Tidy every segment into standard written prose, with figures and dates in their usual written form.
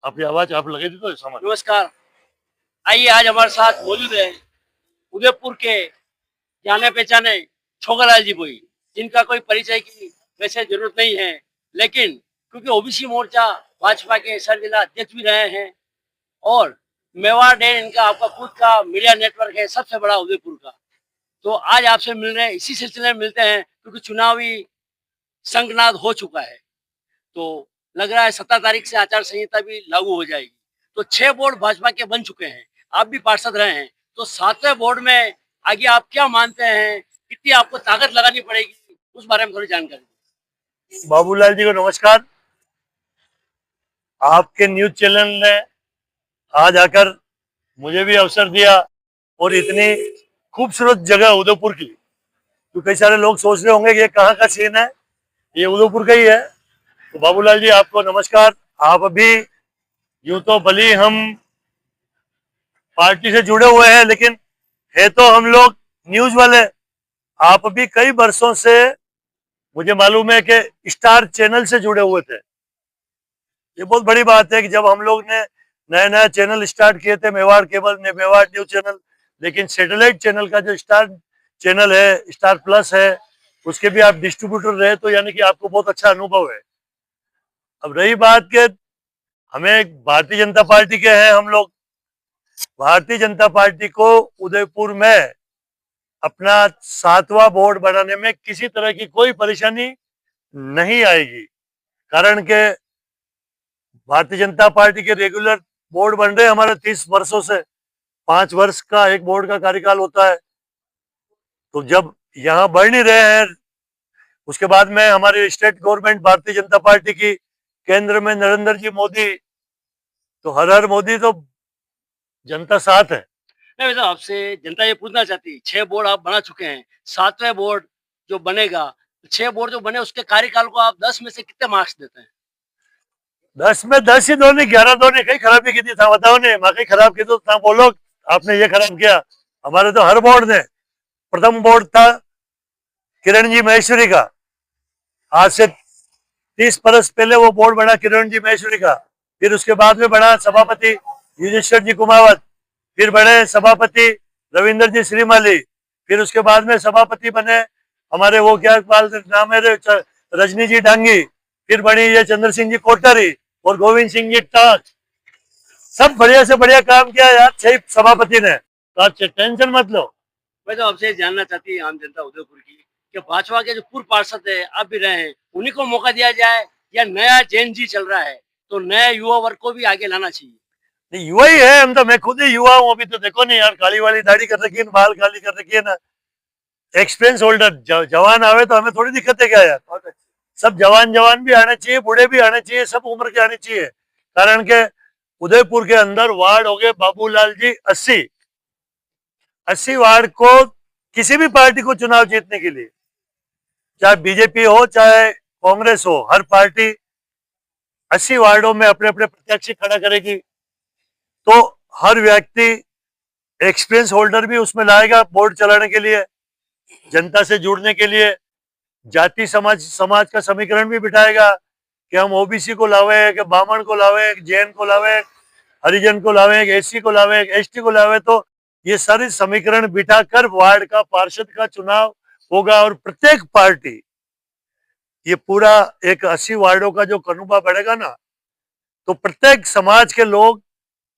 आपकी आवाज आप लगे थी तो समझ। नमस्कार। आइए आज हमारे साथ मौजूद है उदयपुर के जाने पहचाने छोगालाल जी भोई, जिनका कोई परिचय की वैसे जरूरत नहीं है, लेकिन क्योंकि ओबीसी मोर्चा भाजपा के सर जिला अध्यक्ष भी रहे हैं और मेवाड़ डे इनका आपका खुद का मीडिया नेटवर्क है सबसे बड़ा उदयपुर का। तो आज आपसे मिल रहे हैं, इसी सिलसिले में मिलते हैं क्योंकि चुनावी संगनाद हो चुका है। तो लग रहा है 17 तारीख से आचार संहिता भी लागू हो जाएगी। तो 6 बोर्ड भाजपा के बन चुके हैं। आप भी पार्षद रहे हैं। तो 7वें बोर्ड में आगे आप क्या मानते हैं? कितनी आपको ताकत लगानी पड़ेगी? उस बारे में थोड़ी जानकारी दें। बाबूलाल जी को नमस्कार। आपके न्यूज चैनल ने आज आकर मुझे भी अवसर दिया और इतनी खूबसूरत जगह उदयपुर की, तो कई सारे लोग सोच रहे होंगे कि ये कहाँ का सीन है, ये उदयपुर का ही है। तो बाबूलाल जी आपको नमस्कार। आप अभी यूं तो भली हम पार्टी से जुड़े हुए हैं, लेकिन है तो हम लोग न्यूज वाले। आप अभी कई वर्षों से मुझे मालूम है कि स्टार चैनल से जुड़े हुए थे। ये बहुत बड़ी बात है कि जब हम लोग ने नया नया चैनल स्टार्ट किए थे, मेवाड़ केबल ने मेवाड़ न्यूज चैनल, लेकिन सैटेलाइट चैनल का जो स्टार चैनल है, स्टार प्लस है, उसके भी आप डिस्ट्रीब्यूटर रहे, तो यानी कि आपको बहुत अच्छा अनुभव है। अब रही बात के हमें भारतीय जनता पार्टी के हैं हम लोग। भारतीय जनता पार्टी को उदयपुर में अपना 7वां बोर्ड बनाने में किसी तरह की कोई परेशानी नहीं आएगी। कारण के भारतीय जनता पार्टी के रेगुलर बोर्ड बन रहे हमारे 30 वर्षों से। 5 वर्ष का एक बोर्ड का कार्यकाल होता है। तो जब यहाँ बढ़ नहीं रहे हैं, उसके बाद में हमारी state government Bharatiya Janata party की, केंद्र में नरेंद्र जी मोदी, तो हर हर मोदी, तो जनता साथ है। मैं वैसे आपसे जनता ये पूछना चाहती है, 6 बोर्ड आप बना चुके हैं, 7वें बोर्ड जो बनेगा, 6 बोर्ड जो बने उसके कार्यकाल को आप 10 में से कितने मार्क्स देते हैं? 10 में 10 ही दो नहीं, 11 दो नहीं, कहीं खराबी की थी था बताओ ने, मैं कहीं खराब की तो था बोलो आपने ये खराब किया। हमारे तो हर बोर्ड ने, प्रथम बोर्ड था किरण जी महेश्वरी का, आज से 30 बरस पहले वो बोर्ड बना किरण जी महेश्वरी का। फिर उसके बाद में बना सभापति युधिष्ठिर जी कुमावत, फिर बने सभापति रविंद्र जी श्रीमाली, फिर उसके बाद में सभापति बने हमारे वो क्या नाम है रजनी जी डांगी, फिर बनी ये चंद्र सिंह जी कोटरी और गोविंद सिंह जी टाक। सब बढ़िया से बढ़िया काम किया यार 6 सभापति ने, तो आप टेंशन मत लो। मैं तो आपसे जानना चाहती है आम जनता उदयपुर की कि भाजपा के जो पूर्व पार्षद है आप भी रहे हैं, उन्हीं को मौका दिया जाए या नया जैन जी चल रहा है तो नए युवा वर्ग को भी आगे लाना चाहिए? नहीं, युवा ही है हम तो, मैं खुद ही युवा हूँ। अभी तो देखो नहीं यार, काली वाली दाढ़ी कर रखी है, बाल काली कर रखी है ना। एक्सपीरियंस होल्डर जवान आवे तो हमें थोड़ी दिक्कत है क्या यार। सब जवान जवान भी आने चाहिए, बूढ़े भी आने चाहिए, सब उम्र के आने चाहिए। कारण के उदयपुर के अंदर वार्ड हो गए बाबूलाल जी 80 वार्ड को, किसी भी पार्टी को चुनाव जीतने के लिए, चाहे बीजेपी हो चाहे कांग्रेस हो, हर पार्टी 80 वार्डों में अपने अपने प्रत्याशी खड़ा करेगी। तो हर व्यक्ति एक्सपीरियंस होल्डर भी उसमें लाएगा बोर्ड चलाने के लिए, जनता से जुड़ने के लिए। जाति समाज समाज का समीकरण भी बिठाएगा कि हम ओबीसी को लावे, कि ब्राह्मण को लावे, जैन को लावे, हरिजन को लावे, एससी को लावे, एसटी को लावे। तो ये सारे समीकरण बिठाकर वार्ड का पार्षद का चुनाव होगा। और प्रत्येक पार्टी, ये पूरा एक 80 वार्डों का जो कनुबा बढ़ेगा ना, तो प्रत्येक समाज के लोग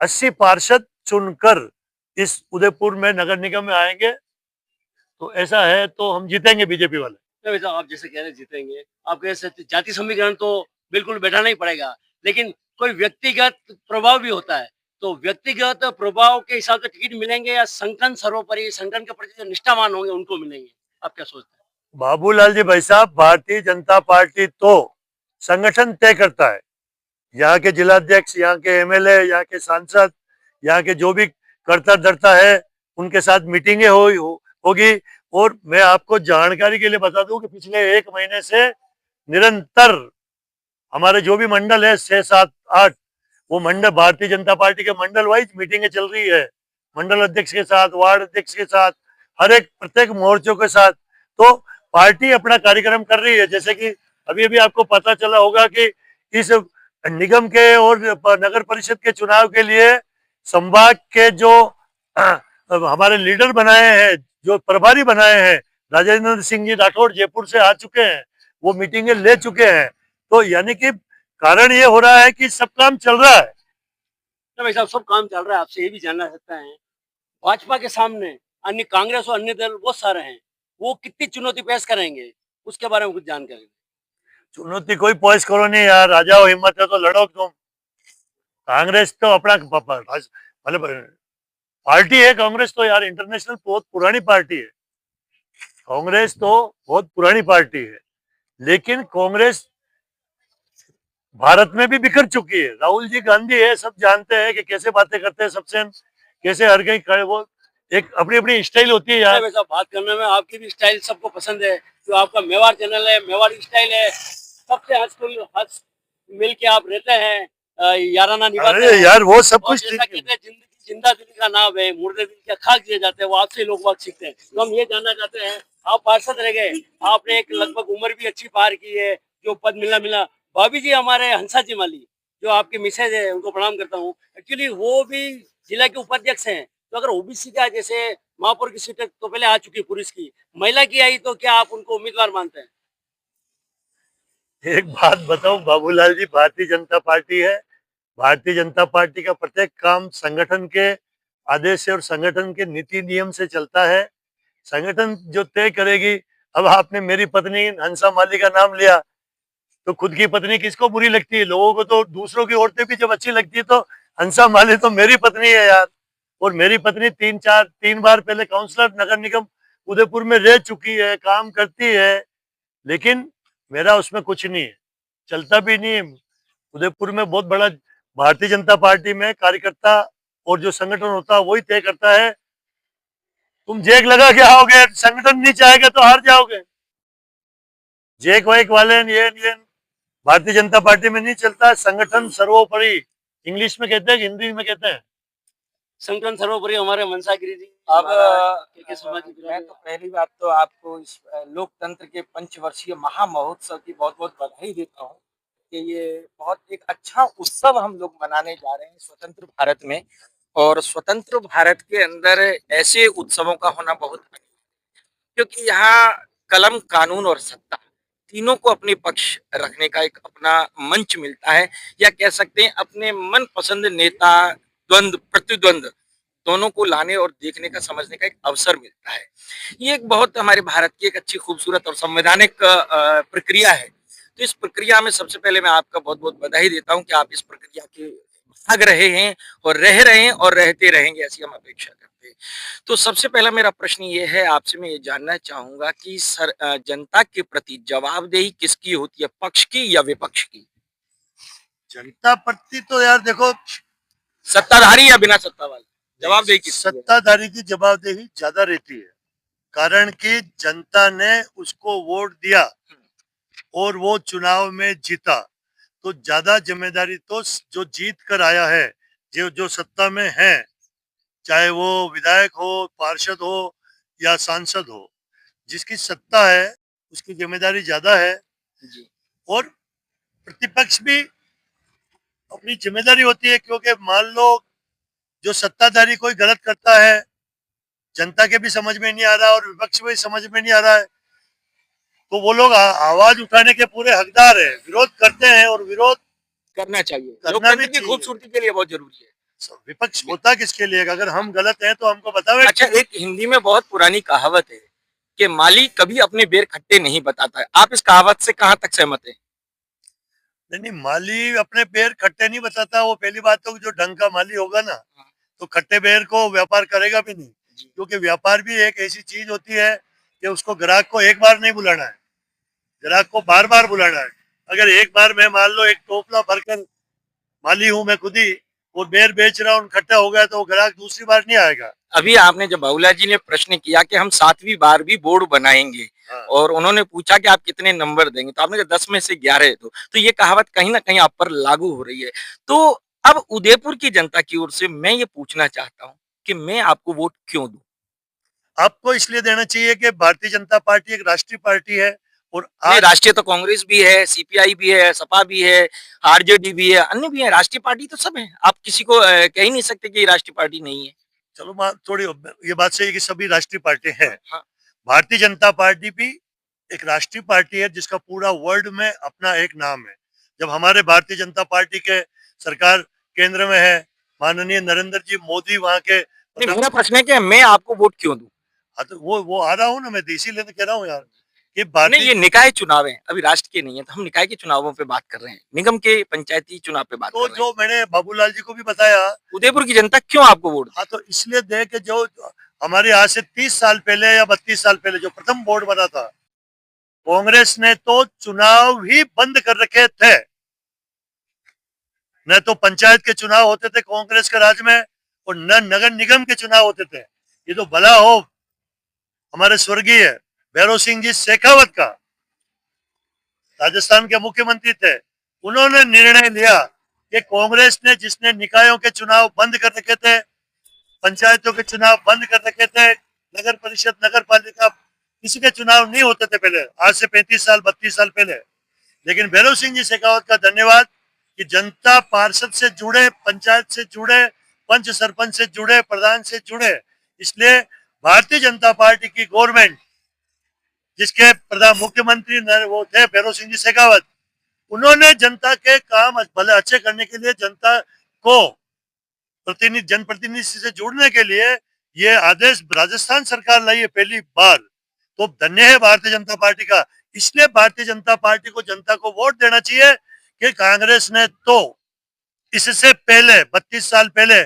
80 पार्षद चुनकर इस उदयपुर में नगर निगम में आएंगे। तो ऐसा है तो हम जीतेंगे बीजेपी वाले। नहीं वैसे आप जैसे कह रहे हैं जीतेंगे, आप कह सकते जाति समीकरण तो बिल्कुल बैठाना ही पड़ेगा, लेकिन कोई व्यक्तिगत प्रभाव भी होता है। तो व्यक्तिगत प्रभाव के हिसाब से टिकट मिलेंगे या संगठन सर्वोपरि, संगठन के प्रति जो निष्ठावान होंगे उनको मिलेंगे? आप क्या सोचते हैं? बाबूलाल जी भाई साहब, भारतीय जनता पार्टी तो संगठन तय करता है। यहाँ के जिलाध्यक्ष, यहाँ के एमएलए, यहाँ के सांसद, यहाँ के जो भी करता धरता है, उनके साथ मीटिंगें होगी। और मैं आपको जानकारी के लिए बता दूं कि पिछले 1 महीने से निरंतर हमारे जो भी मंडल है 6, 7, 8, वो मंडल भारतीय जनता पार्टी के मंडल वाइज मीटिंगें चल रही है, मंडल अध्यक्ष के साथ, वार्ड अध्यक्ष के साथ, हर एक प्रत्येक मोर्चों के साथ। तो पार्टी अपना कार्यक्रम कर रही है। जैसे कि अभी अभी आपको पता चला होगा कि इस निगम के और नगर परिषद के चुनाव के लिए संभाग के जो हमारे लीडर बनाए हैं, जो प्रभारी बनाए हैं, राजेंद्र सिंह जी राठौड़ जयपुर से आ चुके हैं, वो मीटिंगें ले चुके हैं। तो यानी कि कारण ये हो रहा है कि सब काम चल रहा है। तो भाई साहब सब काम चल रहा है, आपसे ये भी जानना चाहता है, भाजपा के सामने अन्य कांग्रेस और अन्य दल बहुत सारे हैं, वो कितनी चुनौती पेश करेंगे, उसके बारे में कुछ जानकारी। चुनौती कोई पेश करो नहीं यार, आ जाओ, हिम्मत है तो लड़ो तुम। कांग्रेस तो अपना मतलब पार्टी है कांग्रेस तो यार, इंटरनेशनल बहुत पुरानी पार्टी है कांग्रेस तो, बहुत पुरानी पार्टी है। लेकिन कांग्रेस भारत में भी बिखर चुकी है। राहुल जी गांधी है, सब जानते हैं कि कैसे बातें करते हैं सबसे, कैसे हर कहीं खड़े, वो एक अपनी अपनी स्टाइल होती है यार। वैसा बात करने में आपकी भी स्टाइल सबको पसंद है, जो आपका मेवाड़ चैनल है, मेवाड़ी स्टाइल है, सबसे हंस मिल के आप रहते हैं, याराना निभाते अरे हैं। यार वो सब और कुछ जैसा ठीक है। कहते हैं जिंदगी जिंदा दिली का नाम है, मुर्दे दिल के खाक दिए जाते हैं, वो आपसे लोग बात सीखते हैं। तो हम ये जानना चाहते हैं, आप पार्षद रह गए, आपने एक लगभग उम्र भी अच्छी पार की है, जो पद मिला मिला। भाभी जी हमारे हंसा जी माली, जो आपके मिसेज है, उनको प्रणाम करता हूँ। एक्चुअली वो भी जिला के उपाध्यक्ष हैं, तो अगर ओबीसी का जैसे महापौर की सीट तो पहले आ चुकी है पुरुष की, महिला की आई तो क्या आप उनको उम्मीदवार मानते हैं? एक बात बताऊं बाबूलाल जी, भारतीय जनता पार्टी है, भारतीय जनता पार्टी का प्रत्येक काम संगठन के आदेश से और संगठन के नीति नियम से चलता है। संगठन जो तय करेगी। अब आपने मेरी पत्नी हंसा माली का नाम लिया, तो खुद की पत्नी किसको बुरी लगती है? लोगों को तो दूसरों की औरतें भी जब अच्छी लगती है, तो हंसा माली तो मेरी पत्नी है यार। और मेरी पत्नी 3 बार पहले काउंसलर नगर निगम उदयपुर में रह चुकी है, काम करती है। लेकिन मेरा उसमें कुछ नहीं है, चलता भी नहीं है। उदयपुर में बहुत बड़ा भारतीय जनता पार्टी में कार्यकर्ता और जो संगठन होता है वही तय करता है। तुम जेक लगा के आओगे, संगठन नहीं चाहेगा तो हार जाओगे। जेक वेक वाले ये भारतीय जनता पार्टी में नहीं चलता। संगठन सर्वोपरि, इंग्लिश में कहते हैं, हिंदी में कहते हैं। संगठन सर्वोपरि हमारे मनसागिरी जी अब के समाज की मैं तो पहली बात तो आपको इस लोकतंत्र के पंचवर्षीय महामहोत्सव की बहुत बहुत बधाई देता हूँ कि ये बहुत एक अच्छा उत्सव हम लोग मनाने जा रहे हैं स्वतंत्र भारत में। और स्वतंत्र भारत के अंदर ऐसे उत्सवों का होना बहुत, क्योंकि यहाँ कलम, कानून और सत्ता तीनों को अपने पक्ष रखने का एक अपना मंच मिलता है, या कह सकते हैं अपने मन पसंद नेता, द्वंद्व प्रतिद्वंद दोनों को लाने और देखने का, समझने का एक अवसर मिलता है। ये एक बहुत हमारे भारत की एक अच्छी खूबसूरत और संवैधानिक प्रक्रिया है। तो इस प्रक्रिया में सबसे पहले मैं आपका बहुत बहुत बधाई देता हूं कि आप इस प्रक्रिया के भाग रहे हैं और रह रहे हैं और रहते रहेंगे, ऐसी हम अपेक्षा करते हैं। तो सबसे पहला मेरा प्रश्न ये है आपसे, मैं ये जानना चाहूंगा कि जनता के प्रति जवाबदेही किसकी होती है, पक्ष की या विपक्ष की? जनता प्रति तो यार देखो, सत्ताधारी या बिना सत्ता वाले, जवाबदेही किसकी है? सत्ताधारी की जवाबदेही ज्यादा रहती है, कारण कि जनता ने उसको वोट दिया और वो चुनाव में जीता, तो ज्यादा जिम्मेदारी तो जो जीत कर आया है, जो जो सत्ता में है, चाहे वो विधायक हो, पार्षद हो या सांसद हो, जिसकी सत्ता है उसकी जिम्मेदारी ज्यादा है। जी। और प्रतिपक्ष भी अपनी जिम्मेदारी होती है, क्योंकि मान लो जो सत्ताधारी कोई गलत करता है, जनता के भी समझ में नहीं आ रहा और विपक्ष में समझ में नहीं आ रहा है, तो वो लोग आवाज उठाने के पूरे हकदार है, विरोध करते हैं और विरोध करना चाहिए, करना लोकतंत्र भी की चाहिए। खूबसूरती के लिए बहुत जरूरी है। विपक्ष होता किसके लिए? अगर हम गलत हैं तो हमको बतावे। अच्छा, एक हिंदी में बहुत पुरानी कहावत है कि माली कभी अपने बेर खट्टे नहीं बताता है, आप इस कहावत से कहां तक सहमत हैं? नहीं नहीं, माली अपने पैर खट्टे नहीं बताता। वो पहली बात तो जो ढंग का माली होगा ना, तो खट्टे पैर को व्यापार करेगा भी नहीं, क्योंकि व्यापार भी एक ऐसी चीज होती है कि उसको ग्राहक को एक बार नहीं बुलाना है, ग्राहक को बार बार बुलाना है। अगर एक बार मैं मान लो एक टोपला भरकर माली हूं मैं खुद ही, और बेर बेच रहा हूँ, खट्टा हो गया, तो वो ग्राहक दूसरी बार नहीं आएगा। अभी आपने जब बाबूलाल जी ने प्रश्न किया कि हम 7वीं बार भी बोर्ड बनाएंगे, हाँ। और उन्होंने पूछा कि आप कितने नंबर देंगे, तो आपने कहा 10 में से 11 दो, तो ये कहावत कहीं ना कहीं आप पर लागू हो रही है। तो अब उदयपुर की जनता की ओर से मैं ये पूछना चाहता हूँ कि मैं आपको वोट क्यों दूं? आपको इसलिए देना चाहिए कि भारतीय जनता पार्टी एक राष्ट्रीय पार्टी है और नहीं, आज राष्ट्रीय तो कांग्रेस भी है, सीपीआई भी है, सपा भी है, आरजेडी भी है, अन्य भी है, राष्ट्रीय पार्टी तो सब है। आप किसी को कह ही नहीं सकते कि ये राष्ट्रीय पार्टी नहीं है। चलो थोड़ी ये बात सही है कि सभी राष्ट्रीय पार्टी है। हाँ, भारतीय जनता पार्टी भी एक राष्ट्रीय पार्टी है जिसका पूरा वर्ल्ड में अपना एक नाम है। जब हमारे भारतीय जनता पार्टी के सरकार केंद्र में है, माननीय नरेंद्र जी मोदी वहां के नहीं, मेरा प्रश्न है कि मैं आपको वोट क्यों दूं? हाँ, तो वो आ रहा हूँ ना, मैं तो इसीलिए तो कह रहा हूँ यार कि नहीं, भारतीय ये निकाय चुनाव है, अभी राष्ट्र के नहीं है, तो हम निकाय के चुनावों पे बात कर रहे हैं, निगम के पंचायती चुनाव पे बात तो कर रहे हैं। जो मैंने बाबूलाल जी को भी बताया, उदयपुर की जनता क्यों आपको वोट हाँ दे? तो इसलिए दे कि जो हमारे आज से 30 साल पहले या 32 साल पहले जो प्रथम बोर्ड बना था, कांग्रेस ने तो चुनाव ही बंद कर रखे थे। न तो पंचायत के चुनाव होते थे कांग्रेस के राज में, और न नगर निगम के चुनाव होते थे। ये तो भला हो हमारे स्वर्गीय भैरव सिंह जी शेखावत का, राजस्थान के मुख्यमंत्री थे, उन्होंने निर्णय लिया कि कांग्रेस ने जिसने निकायों के चुनाव बंद कर रखे थे, पंचायतों के चुनाव बंद कर रखे थे, नगर परिषद नगर पालिका किसी के चुनाव नहीं होते थे पहले, आज से 35 साल 32 साल पहले। लेकिन भैरव सिंह जी शेखावत का धन्यवाद कि जनता पार्षद से जुड़े, पंचायत से जुड़े, पंच सरपंच से जुड़े, प्रधान से जुड़े, इसलिए भारतीय जनता पार्टी की गवर्नमेंट जिसके प्रधान मुख्यमंत्री वो थे भैरव सिंह जी शेखावत, उन्होंने जनता के काम भले अच्छे करने के लिए जनता को प्रतिनिधि जनप्रतिनिधि से जोड़ने के लिए ये आदेश राजस्थान सरकार लाई है पहली बार। तो धन्य है भारतीय जनता पार्टी का। इसलिए भारतीय जनता पार्टी को जनता को वोट देना चाहिए कि कांग्रेस ने तो इससे पहले 32 साल पहले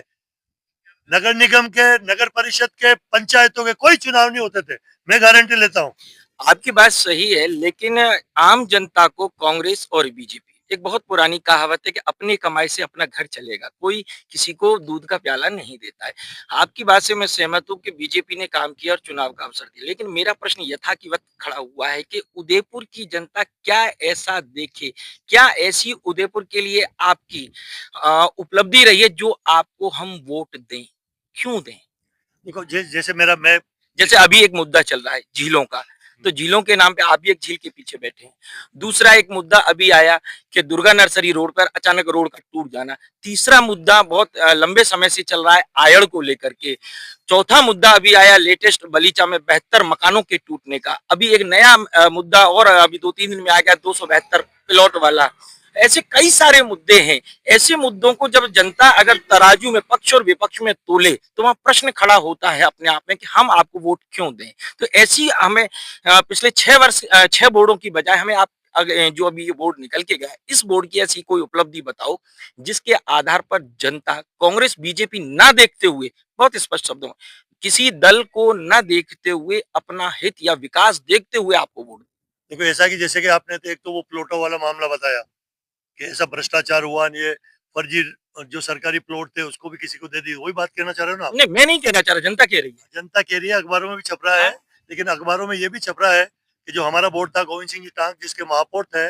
नगर निगम के, नगर परिषद के, पंचायतों के कोई चुनाव नहीं होते थे। मैं गारंटी लेता हूँ। आपकी बात सही है, लेकिन आम जनता को कांग्रेस और बीजेपी, एक बहुत पुरानी कहावत है कि अपनी कमाई से अपना घर चलेगा, कोई किसी को दूध का प्याला नहीं देता है। आपकी बात से मैं सहमत हूँ कि बीजेपी ने काम किया और चुनाव का अवसर दिया, लेकिन मेरा प्रश्न यथावत खड़ा हुआ है कि उदयपुर की जनता क्या ऐसा देखे, क्या ऐसी उदयपुर के लिए आपकी उपलब्धि रही है जो आपको हम वोट दें? क्यों दें? देखो जैसे मेरा मैं जैसे अभी एक मुद्दा चल रहा है झीलों का, तो झीलों के नाम पे आप भी एक झील के पीछे बैठे हैं। दूसरा एक मुद्दा अभी आया कि दुर्गा नर्सरी रोड पर अचानक रोड का टूट जाना। तीसरा मुद्दा बहुत लंबे समय से चल रहा है आयड़ को लेकर के। चौथा मुद्दा अभी आया लेटेस्ट बलीचा में 72 मकानों के टूटने का। अभी एक नया मुद्दा और अभी 2-3 दिन में आ गया 272 प्लॉट वाला। ऐसे कई सारे मुद्दे हैं। ऐसे मुद्दों को जब जनता अगर तराजू में पक्ष और विपक्ष में तोले तो वहां प्रश्न खड़ा होता है अपने आप में कि हम आपको वोट क्यों दें। तो ऐसी हमें पिछले 6 बोर्डों की बजाय हमें आप जो अभी ये बोर्ड निकल के गया, इस बोर्ड की ऐसी कोई उपलब्धि बताओ जिसके आधार पर जनता कांग्रेस बीजेपी ना देखते हुए, बहुत स्पष्ट शब्दों में, किसी दल को न देखते हुए अपना हित या विकास देखते हुए आपको वोट। देखो ऐसा कि जैसे कि आपने तो एक तो वो प्लॉटों वाला मामला बताया कि ऐसा भ्रष्टाचार हुआ, ये फर्जी जो सरकारी प्लॉट थे उसको भी किसी को दे दी, वही बात कहना चाह रहे हो ना आप? नहीं, मैं नहीं कहना चाह रहा, जनता कह रही है। जनता कह रही है, अखबारों में भी छप रहा है। लेकिन अखबारों में ये भी छप रहा है कि जो हमारा बोर्ड था गोविंद सिंह जी टांग जिसके महापौर थे,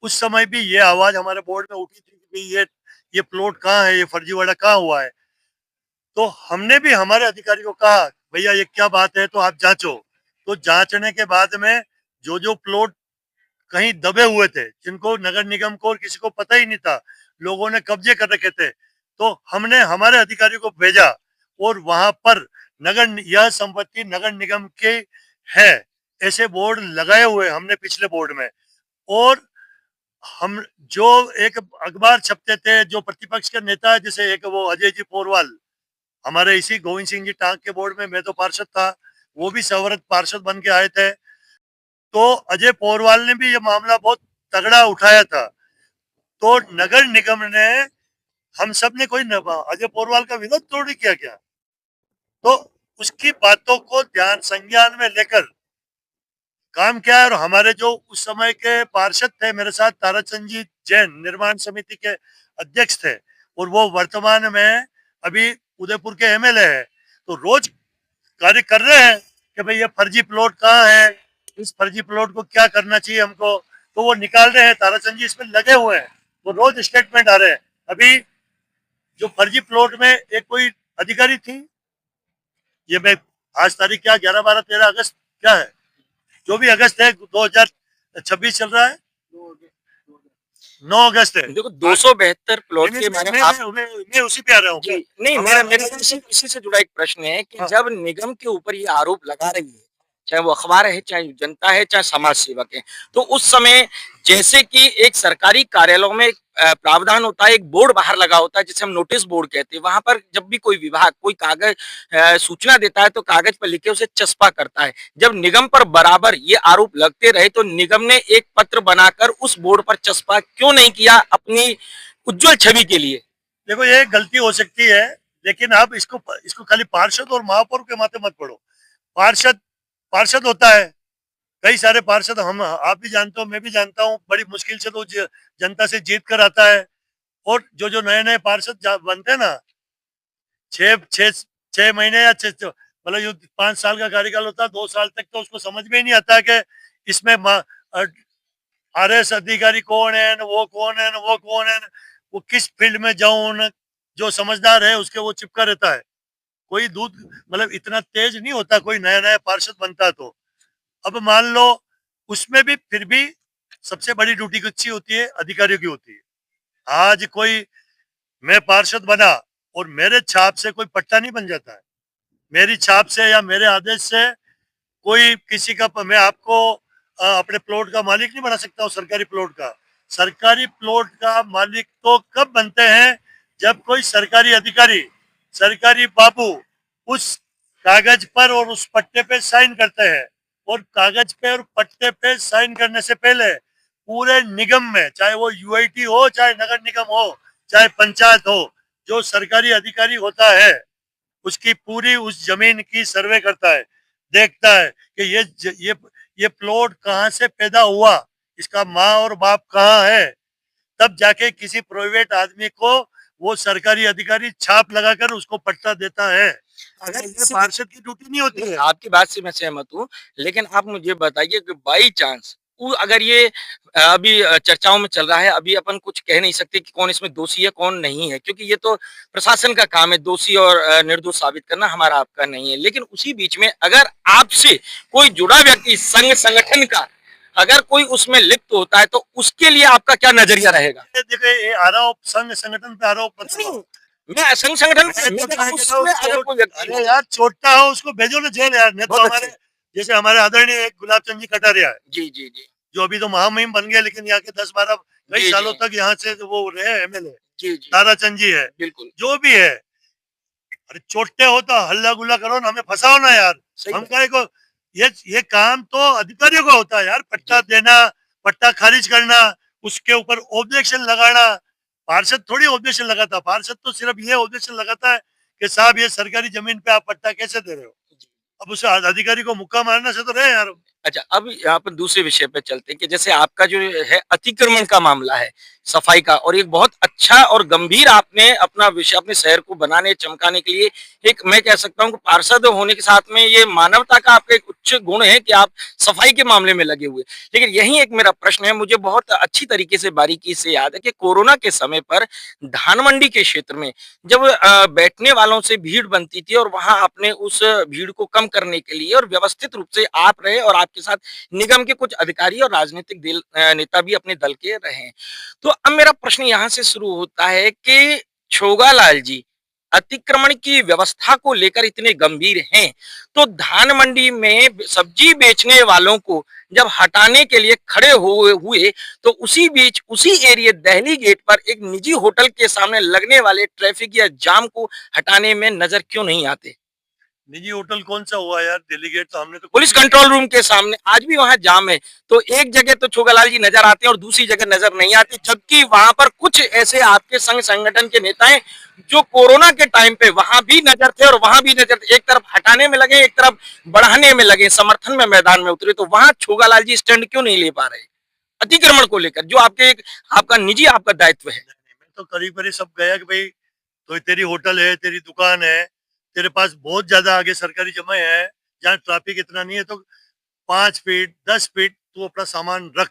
उस समय भी ये आवाज हमारे बोर्ड में उठी थी कि ये प्लॉट कहाँ है, ये फर्जीवाड़ा कहाँ हुआ है। तो हमने भी हमारे अधिकारी को कहा भैया ये क्या बात है, तो आप जांचो। तो जांचने के बाद में जो जो प्लॉट कहीं दबे हुए थे, जिनको नगर निगम को और किसी को पता ही नहीं था, लोगों ने कब्जे कर रखे थे, तो हमने हमारे अधिकारियों को भेजा और वहां पर यह संपत्ति नगर निगम के है ऐसे बोर्ड लगाए हुए हमने पिछले बोर्ड में। और हम जो एक अखबार छपते थे, जो प्रतिपक्ष के नेता है जैसे एक वो अजय जी पोरवाल, हमारे इसी गोविंद सिंह जी टांग के बोर्ड में मैं तो पार्षद था, वो भी सवरत पार्षद बन के आए थे। तो अजय पोरवाल ने भी ये मामला बहुत तगड़ा उठाया था। तो नगर निगम ने, हम सब ने कोई अजय पोरवाल का विरोध थोड़ी किया क्या, तो उसकी बातों को ध्यान संज्ञान में लेकर काम किया। और हमारे जो उस समय के पार्षद थे मेरे साथ, ताराचंद जी जैन निर्माण समिति के अध्यक्ष थे, और वो वर्तमान में अभी उदयपुर के एमएलए है, तो रोज कार्य कर रहे हैं कि भाई ये फर्जी प्लॉट कहाँ है, इस फर्जी प्लॉट को क्या करना चाहिए हमको, तो वो निकाल रहे हैं। ताराचंद जी इसमें लगे हुए हैं, वो रोज स्टेटमेंट आ रहे हैं। अभी जो फर्जी प्लॉट में एक कोई अधिकारी थी, ये मैं आज तारीख क्या 11, 12, 13 अगस्त क्या है, जो भी अगस्त है 2000 26 चल रहा है, 9 अगस्त है। देखो 272 प्लॉट नहीं, के मैं, बारे में मैं, आप मैं, मैं उसी पे आ रहा हूँ। जी नहीं, मेरा मेरा इसी से जुड़ा एक प्रश्न है कि हाँ। जब निगम के ऊपर ये आरोप लगा रही है, चाहे वो अखबार है, चाहे जनता है, चाहे समाज सेवक है, तो उस समय जैसे कि एक सरकारी कार्यालयों में प्रावधान होता है, एक बोर्ड बाहर लगा होता है जिसे हम नोटिस बोर्ड कहते हैं। वहां पर जब भी कोई विभाग कोई कागज सूचना देता है तो कागज पर लिखे उसे चस्पा करता है। जब निगम पर बराबर ये आरोप लगते रहे तो निगम ने एक पत्र बनाकर उस बोर्ड पर चस्पा क्यों नहीं किया अपनी उज्जवल छवि के लिए? देखो ये गलती हो सकती है, लेकिन आप इसको इसको खाली पार्षद और महापौर के माथे मत पड़ो। पार्षद पार्षद होता है, कई सारे पार्षद हम आप भी जानते हो, मैं भी जानता हूँ, बड़ी मुश्किल से तो जनता से जीत कर आता है। और जो नए नए पार्षद बनते हैं ना, 6 महीने या मतलब जो 5 साल का कार्यकाल होता है, 2 साल तक तो उसको समझ में ही नहीं आता कि इसमें RS अधिकारी कौन है न वो कौन है न वो कौन है न वो किस फील्ड में जाऊं न, जो समझदार है उसके वो चिपका रहता है। कोई दूध मतलब इतना तेज नहीं होता, कोई नया नया पार्षद बनता तो। अब मान लो उसमें भी फिर भी सबसे बड़ी ड्यूटी किसकी होती है? अधिकारियों की होती है। आज कोई मैं पार्षद बना और मेरे छाप से कोई पट्टा नहीं बन जाता है। मेरी छाप से या मेरे आदेश से कोई किसी का मैं आपको अपने प्लॉट का मालिक नहीं बना सकता हूँ। सरकारी प्लॉट का, सरकारी प्लॉट का मालिक तो कब बनते हैं जब कोई सरकारी अधिकारी, सरकारी बाबू उस कागज पर और उस पट्टे पे साइन करते हैं। और कागज पे और पट्टे पे साइन करने से पहले पूरे निगम में, चाहे वो UIT हो, चाहे नगर निगम हो, चाहे पंचायत हो, जो सरकारी अधिकारी होता है उसकी पूरी उस जमीन की सर्वे करता है, देखता है कि ये प्लॉट कहाँ से पैदा हुआ, इसका माँ और बाप कहाँ है, तब जाके किसी प्राइवेट आदमी को वो सरकारी अधिकारी छाप लगाकर उसको पट्टा देता है। अगर ये पार्षद की ड्यूटी नहीं होती है। आपकी बात से मैं सहमत हूँ, लेकिन आप मुझे बताइए कि बाई चांस अगर ये अभी चर्चाओं में चल रहा है, अभी अपन कुछ कह नहीं सकते कि कौन इसमें दोषी है कौन नहीं है, क्योंकि ये तो प्रशासन का काम है दोषी और निर्दोष साबित करना, हमारा आपका नहीं है। लेकिन उसी बीच में अगर आपसे कोई जुड़ा व्यक्ति संघ संगठन का अगर कोई उसमें लिप्त होता है तो उसके लिए आपका क्या नजरिया रहेगा? देखिए ये आरोप संघ संगठन पे आरोप मत नहीं, लगाओ। मैं संघ संगठन अरे यार चोटता हो उसको भेजो ना जेल यार। नहीं तो हमारे जैसे हमारे आदरणीय एक गुलाब चंद जी कटारिया है, जी जी जी जो अभी तो महामहिम बन गए, लेकिन यहाँ के 10-12 कई जी, सालों जी। तक यहाँ से वो रहे MLA। जी जी ताराचंद जी है, बिल्कुल जो भी है। अरे चोटते हो तो हल्ला गुल्ला करो ना, हमें फंसाओ ना यार। सही हम बात। काहे को ये काम तो अधिकारियों का होता है यार। पट्टा देना, पट्टा खारिज करना, उसके ऊपर ऑब्जेक्शन लगाना। पार्षद थोड़ी ऑब्जेक्शन लगाता, पार्षद तो सिर्फ ये ऑब्जेक्शन लगाता है कि साहब ये सरकारी जमीन पे आप पट्टा कैसे दे रहे हो। अब उसे अधिकारी को मुक्का मारने से तो रहे यार। अच्छा, अब यहाँ पर दूसरे विषय पे चलते हैं कि जैसे आपका जो है अतिक्रमण का मामला है, सफाई का, और एक बहुत अच्छा और गंभीर आपने अपना विषय अपने शहर को बनाने चमकाने के लिए एक मैं कह सकता हूँ कि पार्षद होने के साथ में ये मानवता का आपका एक उच्च गुण है कि आप सफाई के मामले में लगे हुए। लेकिन यही एक मेरा प्रश्न है, मुझे बहुत अच्छी तरीके से बारीकी से याद है कि कोरोना के समय पर धान मंडी के क्षेत्र में जब बैठने वालों से भीड़ बनती थी और वहां आपने उस भीड़ को कम करने के लिए और व्यवस्थित रूप से आप रहे और आपके साथ निगम के कुछ अधिकारी और राजनीतिक नेता भी अपने दल के रहे हैं। तो अब मेरा प्रश्न यहाँ से शुरू होता है कि छोगालाल जी अतिक्रमण की व्यवस्था को लेकर इतने गंभीर हैं, तो धान मंडी में सब्जी बेचने वालों को जब हटाने के लिए खड़े हुए तो उसी बीच उसी एरिया दहली गेट पर एक निजी होटल के सामने लगने वाले ट्रैफिक या जाम को हटाने में नजर क्यों नहीं आते? निजी होटल कौन सा हुआ यार? डेलीगेट तो हमने तो पुलिस कंट्रोल रूम के सामने आज भी वहां जाम है, तो एक जगह तो छोगालाल जी नजर आते हैं और दूसरी जगह नजर नहीं आते, जबकि वहां पर कुछ ऐसे आपके संघ संगठन के नेता हैं जो कोरोना के टाइम पे वहां भी नजर थे और वहां भी नजर थे, एक तरफ हटाने में लगे एक तरफ बढ़ाने में लगे, समर्थन में मैदान में उतरे, तो वहां छोगालाल जी स्टैंड क्यों नहीं ले पा रहे अतिक्रमण को लेकर जो आपके आपका निजी आपका दायित्व है? मैं तो करीब करीब सब गया कि भाई तो तेरी होटल है, तेरी दुकान है, तेरे पास बहुत ज्यादा आगे सरकारी जगह है जहाँ ट्रैफिक इतना नहीं है, तो 5 फीट 10 फीट तू अपना सामान रख।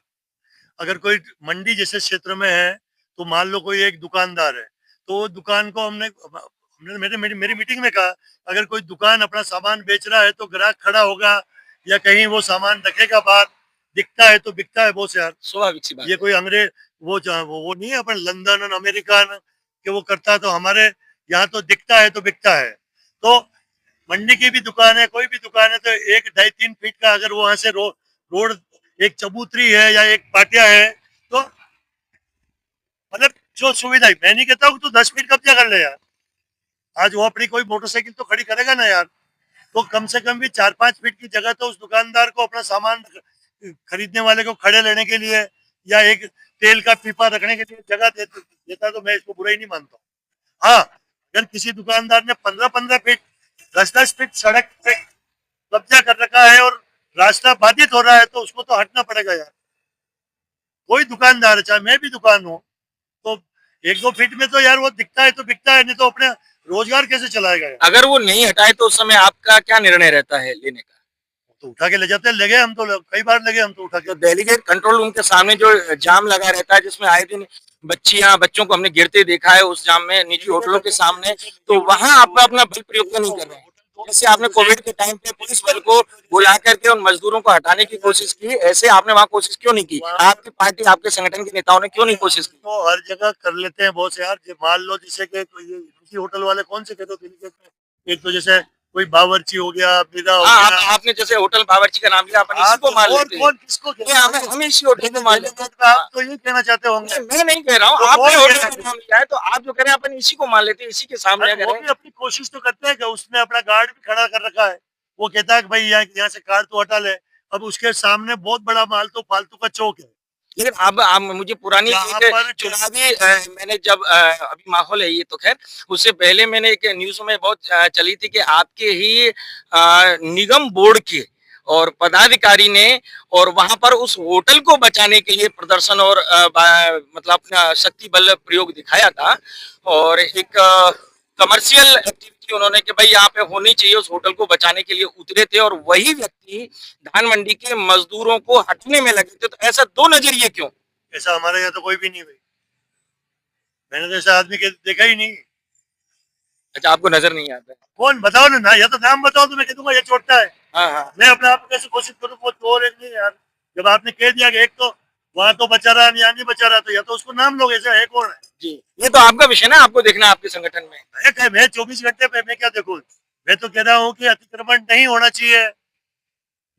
अगर कोई मंडी जैसे क्षेत्र में है तो मान लो कोई एक दुकानदार है, तो वो दुकान को हमने हमने मेरी मीटिंग में कहा, अगर कोई दुकान अपना सामान बेच रहा है तो ग्राहक खड़ा होगा या कहीं वो सामान रखेगा बाहर, दिखता है तो बिकता है बॉस यार। स्वाभाविक सी बात ये है। कोई अंग्रेज वो नहीं है अपन लंदन और अमेरिका कि वो करता है, तो हमारे यहाँ तो दिखता है तो बिकता है। तो मंडी की भी दुकान है, कोई भी दुकान है, तो 1, 2, 3 फीट का अगर वहां से रोड एक चबूतरी है या एक पाटिया है, तो मतलब जो सुविधा है, मैं नहीं कहता हूँ तू 10 फीट कब्जा कर ले यार, आज वो अपनी कोई मोटरसाइकिल तो खड़ी करेगा ना यार, तो कम से कम भी 4, 5 फीट की जगह तो उस दुकानदार को अपना सामान खरीदने वाले को खड़े लेने के लिए या एक तेल का पीपा रखने के लिए जगह देता तो मैं इसको बुरा ही नहीं मानता। हाँ, अगर किसी दुकानदार ने 15-15 फीट 10-10 फीट सड़क पे कब्जा कर रखा है और रास्ता बाधित हो रहा है, तो उसको तो हटना पड़ेगा यार। कोई दुकानदार है, चाहे मैं भी दुकान हूँ, तो 1-2 फीट में तो यार वो दिखता है तो बिकता है, नहीं तो अपने रोजगार कैसे चलाएगा यार। अगर वो नहीं हटाए तो उस समय आपका क्या निर्णय रहता है लेने का? तो उठा के ले जाते हैं, लगे हम तो कई बार लगे हम तो उठा के। तो दिल्ली के कंट्रोल रूम के सामने जो जाम लगा रहता है, जिसमें आए दिन बच्चों को हमने गिरते देखा है उस जाम में, निजी होटलों के सामने, तो वहां आप अपना बल प्रयोग क्यों नहीं कर रहे हैं? जैसे आपने कोविड के टाइम पे पुलिस बल को बुला करके उन मजदूरों को हटाने की कोशिश की, ऐसे आपने वहां कोशिश क्यों नहीं की? आपकी पार्टी, आपके संगठन के नेताओं ने क्यों नहीं कोशिश की? तो हर जगह कर लेते हैं बहुत से यार, मान लो जैसे कि ये निजी होटल वाले कौन से कहते हो, एक तो जैसे कोई बावर्ची हो गया, बिदा हो हाँ, गया। आपने जैसे होटल बावर्ची का नाम लिया, अपन इसी को मान लेते हैं। कौन किसको हम इसी होटल को मान लेते हैं। आप तो ये कहना चाहते होंगे। मैं नहीं कह रहा हूँ, तो आपने कौन होटल कह का नाम लिया है, तो आप जो कह रहे हैं अपन इसी को मान लेते हैं, इसी के सामने वो करें। भी अपनी कोशिश तो करते हैं कि उसने अपना गार्ड भी खड़ा कर रखा है, वो कहता है कि भाई यहाँ से कार तो हटा ले, अब उसके सामने बहुत बड़ा माल तो फालतू का चौक है। लेकिन अब मुझे पुरानी यहाँ एक पर चुनावी मैंने जब अभी माहौल है ये तो खैर, उससे पहले मैंने एक न्यूज में बहुत चली थी कि आपके ही निगम बोर्ड के और पदाधिकारी ने और वहां पर उस होटल को बचाने के लिए प्रदर्शन और मतलब अपना शक्ति बल प्रयोग दिखाया था, और एक कमर्शियल एक्टिविटी उन्होंने कि भाई यहाँ पे होनी चाहिए, उस होटल को बचाने के लिए उतरे थे, और वही व्यक्ति धान मंडी के मजदूरों को हटने में लगे थे। तो ऐसा दो नजरिए क्यों? ऐसा हमारे यहाँ तो कोई भी नहीं भाई, मैंने तो ऐसा आदमी देखा ही नहीं। अच्छा, आपको नजर नहीं आता? कौन बताओ ना, या तो नाम बताओ तो मैं कह दूंगा ये चोटता है। हाँ हाँ, मैं अपने आप को कैसे घोषित करूँ वो चोर है नहीं यार। जब आपने कह दिया कि एक तो वहां तो बचा रहा या नहीं बचा रहा, तो या तो उसको नाम लोग, ऐसा है कौन है। जी, ये तो आपका विषय ना, आपको देखना आपके संगठन में। मैं 24 घंटे पे मैं क्या देखूं, मैं तो कह रहा हूँ कि अतिक्रमण नहीं होना चाहिए।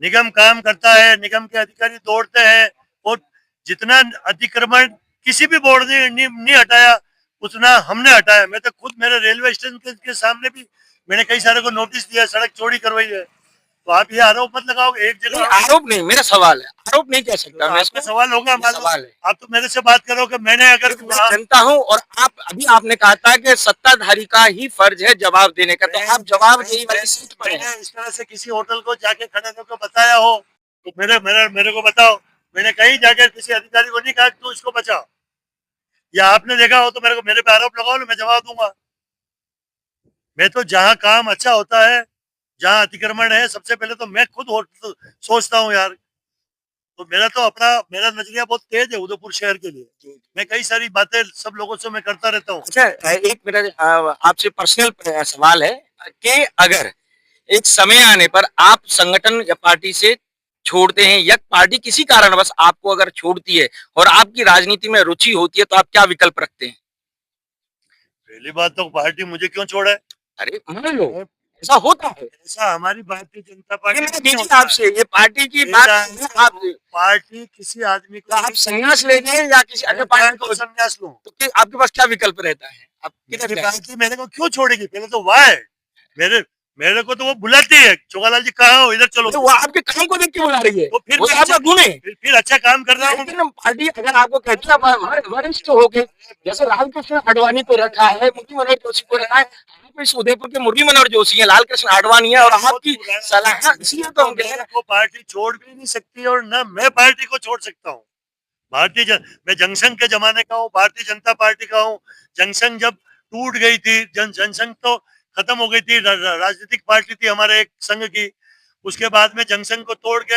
निगम काम करता है, निगम के अधिकारी दौड़ते हैं, और जितना अतिक्रमण किसी भी बोर्ड ने नहीं हटाया उतना हमने हटाया। मैं तो खुद मेरे रेलवे स्टेशन के सामने भी मैंने कई सारे को नोटिस दिया, सड़क चौड़ी करवाई है। तो आप ये आरोप मत लगाओगे एक नहीं, जगह। आरोप नहीं, मेरा सवाल है, आरोप नहीं कह सकता मैं आपका इसको। सवाल होगा, सवाल है, आप तो मेरे से बात करो कि मैंने अगर मैं जनता हूँ, और आप अभी आपने कहा था कि सत्ताधारी का ही फर्ज है जवाब देने का, तो आप जवाब देने वाली सीट पर हैं। मैंने इस तरह से किसी होटल को जाके खड़े होकर बताया हो तो मेरे को बताओ। मैंने कहीं जाकर किसी अधिकारी को नहीं कहा कि तू इसको बचाओ, या आपने देखा हो तो मेरे पे आरोप लगाओ ना, मैं जवाब दूंगा। मैं तो जहाँ काम अच्छा होता है, जहाँ अतिक्रमण है, सबसे पहले तो मैं खुद सोचता हूँ यार। तो मेरा नजरिया बहुत तेज है उदयपुर शहर के लिए। मैं कई सारी बातें सब लोगों से मैं करता रहता हूँ। अच्छा, एक मेरा आपसे पर्सनल सवाल है कि अगर एक समय आने पर आप संगठन या पार्टी से छोड़ते हैं, या पार्टी किसी कारणवश आपको अगर छोड़ती है और आपकी राजनीति में रुचि होती है, तो आप क्या विकल्प रखते हैं? पहली बात तो पार्टी मुझे क्यों छोड़े। अरे मान लो ऐसा होता है, ऐसा हमारी भारतीय जनता ये पार्टी मैं नहीं देखिए होता है। आपसे, ये पार्टी की बात है, आप पार्टी किसी आदमी तो को आप संन्यास लेंगे या किसी अन्य पार्टी को? संन्यास लूं, तो आपके पास क्या विकल्प रहता है? आप किधर मेरी जाएं? पार्टी मेरे को क्यों छोड़ेगी। पहले तो वाह है, मेरे मेरे को तो वो बुलाती है, चोगालाल जी कहाँ हो, इधर चलो। तो वो आपके काम को देख के बुला रही है, तो फिर वो तो आपका गुण है। फिर अच्छा काम कर रहा हूँ। लेकिन पार्टी अगर आपको कहती है आप वरिष्ठ हो गए, जैसे रामकृष्ण आडवाणी को रखा है, मुरली मनोहर जोशी को रखा है, आप इस उदयपुर के मुरली मनोहर जोशी है, लाल कृष्ण आडवाणी है, और आपकी सलाह, इसलिए तो हम कह रहे हैं को पार्टी छोड़ भी नहीं सकती और न मैं पार्टी को छोड़ सकता हूँ। मैं जनसंघ के जमाने का हूँ, भारतीय जनता पार्टी का हूँ। जनसंघ जब टूट गई थी, जनसंघ तो खत्म हो गई थी, राजनीतिक पार्टी थी हमारे एक संघ की। उसके बाद में जनसंघ को तोड़ के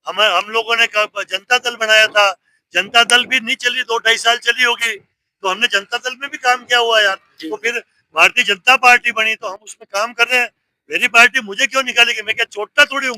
हम लोगों ने जनता दल बनाया था। जनता दल भी नहीं चली, 2-2.5 साल चली होगी, तो हमने जनता दल में भी काम किया हुआ यार। तो फिर भारतीय जनता पार्टी बनी तो हम उसमें काम कर रहे हैं। मेरी पार्टी मुझे क्यों निकालेगी, मैं क्या छोटा थोड़ी हूँ।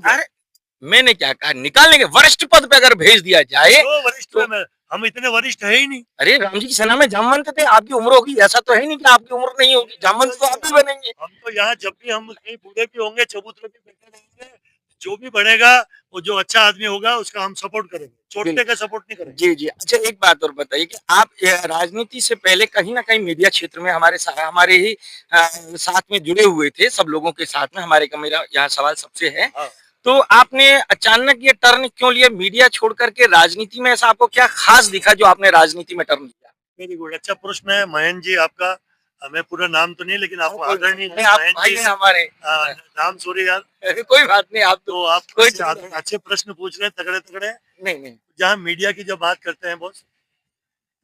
मैंने क्या कहा, निकालने के वरिष्ठ पद पे अगर भेज दिया जाए तो वरिष्ठ तो में हम इतने वरिष्ठ है ही नहीं। अरे राम जी की सेना में जामवंत थे, आपकी उम्र होगी, ऐसा तो है नहीं कि आपकी उम्र नहीं होगी, जामवंत तो आप भी बनेंगे। हम तो यहाँ जब भी हम कहीं बूढ़े भी होंगे, चबूतरे भी बैठे रहेंगे, जो भी बनेगा वो जो अच्छा आदमी होगा उसका हम सपोर्ट करेंगे, छोटे का सपोर्ट नहीं करेंगे। जी जी। अच्छा, एक बात और बताइए कि आप राजनीति से पहले कहीं ना कहीं मीडिया क्षेत्र में हमारे ही साथ में जुड़े हुए थे, सब लोगों के साथ में। हमारे का मेरा यहाँ सवाल सबसे है, हाँ, तो आपने अचानक ये टर्न क्यों लिया मीडिया छोड़ करके राजनीति में? ऐसा आपको क्या खास दिखा जो आपने राजनीति में टर्न लिया? वेरी गुड, अच्छा प्रश्न है महेंद्र जी आपका। हमें पूरा नाम तो नहीं, लेकिन आपको आदरणीय नहीं, आप महेंद्र भाई जी, हैं हमारे। नाम सॉरी यार। कोई बात नहीं, आप तो तो आप कोई अच्छे प्रश्न पूछ रहे हैं, तगड़े तगड़े। नहीं नहीं। जहाँ मीडिया की जब बात करते हैं बॉस,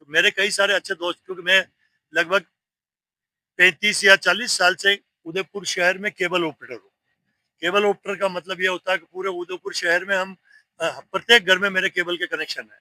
तो मेरे कई सारे अच्छे दोस्त, क्योंकि मैं लगभग 35 या 40 साल से उदयपुर शहर में केबल ऑपरेटर हूँ। केबल ऑपरेटर का मतलब ये होता है कि पूरे उदयपुर शहर में हम प्रत्येक घर में मेरे केबल के कनेक्शन है।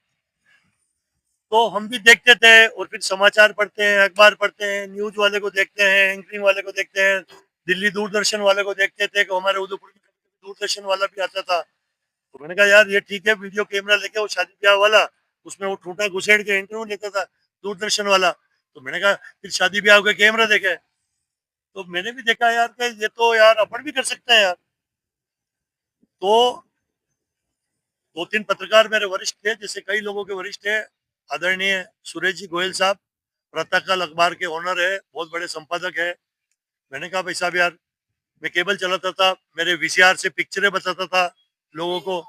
तो हम भी देखते थे, और फिर समाचार पढ़ते हैं, अखबार पढ़ते हैं, न्यूज वाले को देखते हैं, एंकरिंग वाले को देखते हैं, दिल्ली दूरदर्शन वाले को देखते थे कि हमारे उदयपुर में दूरदर्शन वाला भी आता था। तो मैंने कहा यार ये ठीक है, वीडियो कैमरा लेके वो शादी ब्याह वाला, उसमें वो ठूठा घुसेड़ के इंटरव्यू लेता था दूरदर्शन वाला। तो मैंने कहा फिर शादी ब्याह के कैमरा देखे, तो मैंने भी देखा यार कि ये तो यार अपन भी कर सकते हैं यार। तो 2-3 पत्रकार मेरे वरिष्ठ थे, जैसे कई लोगों के वरिष्ठ है, आदरणीय सुरेश जी गोयल साहब, प्रातःकाल अखबार के ओनर है, बहुत बड़े संपादक है। मैंने कहा भाई साहब यार, मैं केबल चलाता था, मेरे वीसीआर से पिक्चरें बताता था लोगों को।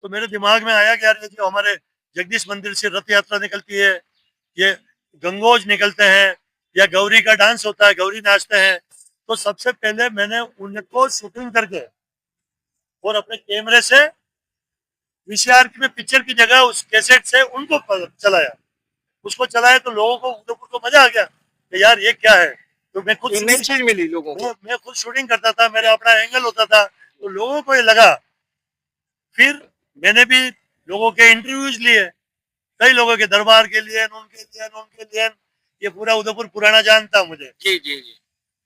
तो मेरे दिमाग में आया कि यार ये जो हमारे जगदीश मंदिर से रथ यात्रा निकलती है, ये गंगोज निकलते हैं, या गौरी का डांस होता है, गौरी नाचते हैं, तो सबसे पहले मैंने उनको शूटिंग करके और अपने कैमरे से वीसीआर में पिक्चर की जगह उस कैसेट से उनको चलाया। उसको चलाया तो लोगों को, उनको को मजा आ गया कि यार ये क्या है। तो मैं खुद नई चीज मिली लोगों को। मैं खुद शूटिंग करता था, मेरा अपना एंगल होता था, तो लोगों को ये लगा। फिर मैंने भी लोगों के इंटरव्यूज लिए, कई लोगों के दरबार के लिए, उनके लिए। ये पूरा उदयपुर पुराना जानता मुझे। जी जी जी।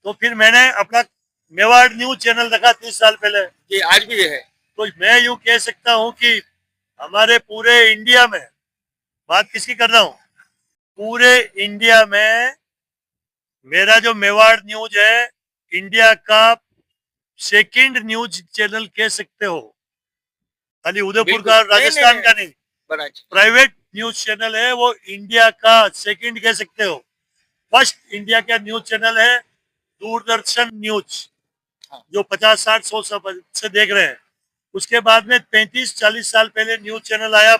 तो फिर मैंने अपना मेवाड़ न्यूज चैनल रखा 30 साल पहले। जी, आज भी ये है। तो मैं यूं कह सकता हूं कि हमारे पूरे इंडिया में, बात किसकी कर रहा हूं, पूरे इंडिया में मेरा जो मेवाड़ न्यूज है, इंडिया का सेकंड न्यूज चैनल कह सकते हो। खाली उदयपुर का, राजस्थान का नहीं, बड़ा अच्छा। प्राइवेट न्यूज चैनल है वो, इंडिया का सेकंड कह सकते हो। फर्स्ट इंडिया का न्यूज चैनल है दूरदर्शन न्यूज, हाँ। जो 50-60-100 से देख रहे हैं। उसके बाद में 35-40 साल पहले न्यूज चैनल आया,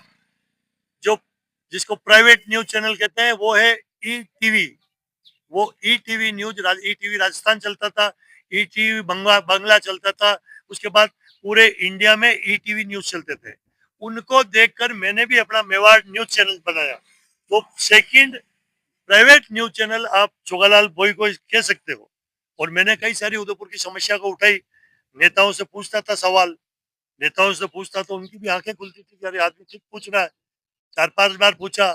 जो जिसको प्राइवेट न्यूज चैनल कहते हैं, वो है ई टीवी। वो ई टीवी न्यूज, ई टीवी राजस्थान चलता था, ई टीवी बंगला चलता था। उसके बाद पूरे इंडिया में ई टीवी न्यूज चलते थे। उनको देखकर मैंने भी अपना मेवाड़ न्यूज चैनल बनाया। तो सेकंड प्राइवेट न्यूज चैनल आप जोगालाल बोई को कह सकते हो। और मैंने कई सारी उदयपुर की समस्या को उठाई, नेताओं से पूछता था सवाल, नेताओं से पूछता तो उनकी भी आंखें खुलती थी कि अरे आदमी ठीक पूछ रहा है। 4-5 बार पूछा,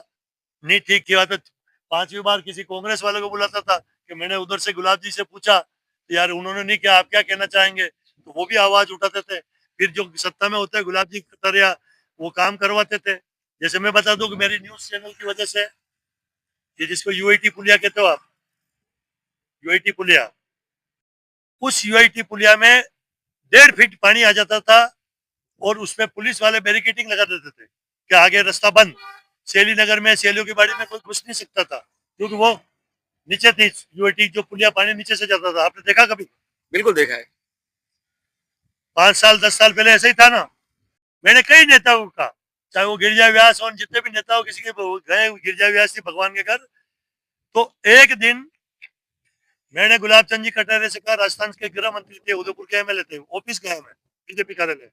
नहीं ठीक किया तो 5वीं बार किसी कांग्रेस वाले को बुलाता था कि मैंने उधर से गुलाब जी से पूछा, तो यार उन्होंने नहीं किया, आप क्या कहना चाहेंगे, तो वो भी आवाज उठाते थे। फिर जो सत्ता में होते हैं गुलाब जी तरह वो काम करवाते थे। जैसे मैं बता दूं कि मेरी न्यूज चैनल की वजह से, ये जिसको यूआईटी पुलिया कहते हो आप, यूआईटी पुलिया, उस यूआईटी पुलिया में 1.5 फीट पानी आ जाता था, और उसमें पुलिस वाले बैरिकेटिंग लगा देते थे कि आगे रास्ता बंद। सेली नगर में, सेलियों की बाड़ी में कोई घुस नहीं सकता था, क्योंकि वो नीचे थी यूआईटी, जो पुलिया पानी नीचे से जाता था। आपने देखा कभी? बिल्कुल देखा है। 5 साल 10 साल पहले ऐसे ही था ना। मैंने कई नेताओं का, चाहे वो गिरजा व्यास और जितने भी नेताओं, किसी के गए गिरजा व्यास थी भगवान के घर, तो एक दिन मैंने गुलाब चंद जी कटारे से कहा, राजस्थान के गृह मंत्री थे, उदयपुर के एमएलए थे, ऑफिस गया मैं, बीजेपी कार्यालय।